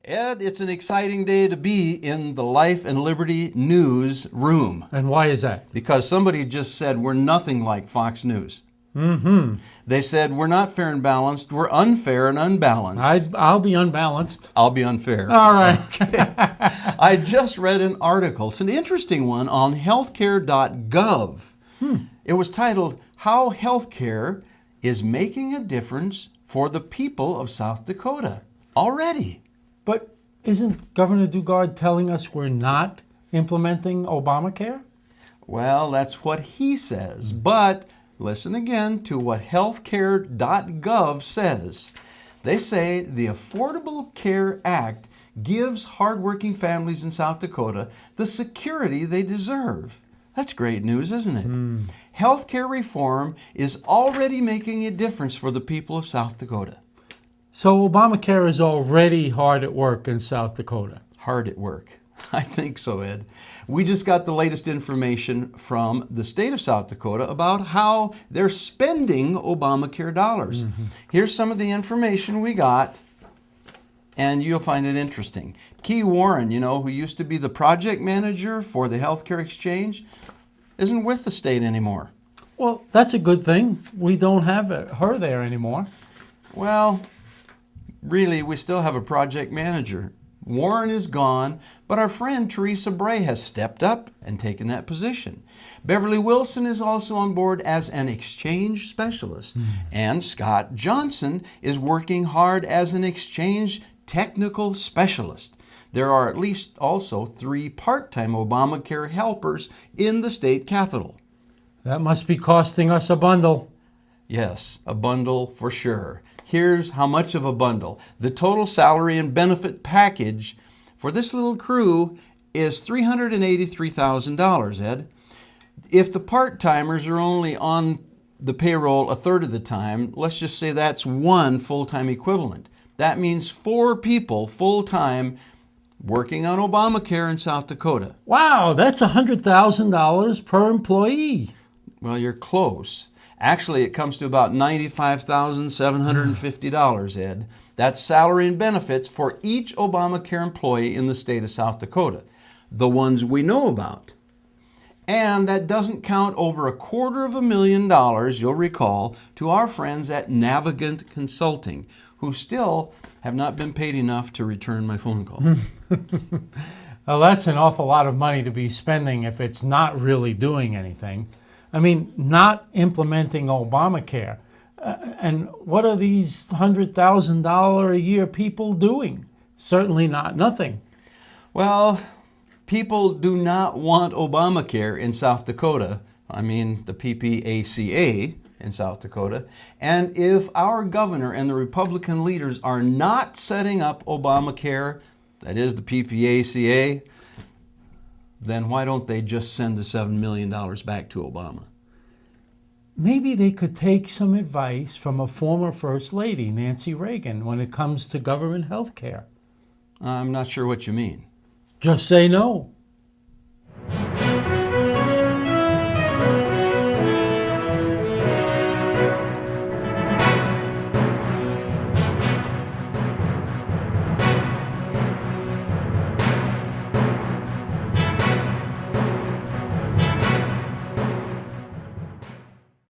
Ed, it's an exciting day to be in the Life and Liberty News room. And why is that? Because somebody just said we're nothing like Fox News. Mm-hmm. They said we're not fair and balanced, we're unfair and unbalanced. I'll be unbalanced. I'll be unfair. All right. Okay. I just read an article. It's an interesting one on healthcare.gov. It was titled, How Healthcare is Making a Difference for the People of South Dakota. Already. But isn't Governor Dugard telling us we're not implementing ObamaCare? Well, that's what he says. But listen again to what healthcare.gov says. They say the Affordable Care Act gives hardworking families in South Dakota the security they deserve. That's great news, isn't it? Healthcare reform is already making a difference for the people of South Dakota. So ObamaCare is already hard at work in South Dakota. Hard at work. I think so, Ed. We just got the latest information from the state of South Dakota about how they're spending Obamacare dollars. Here's some of the information we got, and you'll find it interesting. Key Warren, who used to be the project manager for the healthcare exchange, isn't with the state anymore. Well, that's a good thing. We don't have her there anymore. Well, really, we still have a project manager. Warren is gone, but our friend Teresa Bray has stepped up and taken that position. Beverly Wilson is also on board as an exchange specialist, and Scott Johnson is working hard as an exchange technical specialist. There are at least also 3 part-time Obamacare helpers in the state capitol. That must be costing us a bundle. Yes, a bundle for sure. Here's how much of a bundle. The total salary and benefit package for this little crew is $383,000, Ed. If the part-timers are only on the payroll a third of the time, let's just say that's 1 full-time equivalent. That means 4 people full-time working on Obamacare in South Dakota. Wow, that's $100,000 per employee. Well, you're close. Actually, it comes to about $95,750, Ed. That's salary and benefits for each Obamacare employee in the state of South Dakota, the ones we know about. And that doesn't count over $250,000, you'll recall, to our friends at Navigant Consulting, who still have not been paid enough to return my phone call. Well, that's an awful lot of money to be spending if it's not really doing anything. I mean, not implementing Obamacare. And what are these $100,000 a year people doing? Certainly not nothing. Well, people do not want Obamacare in South Dakota. I mean, the PPACA in South Dakota. And if our governor and the Republican leaders are not setting up Obamacare, that is the PPACA, then why don't they just send the $7 million back to Obama? Maybe they could take some advice from a former First Lady, Nancy Reagan, when it comes to government health care. I'm not sure what you mean. Just say no.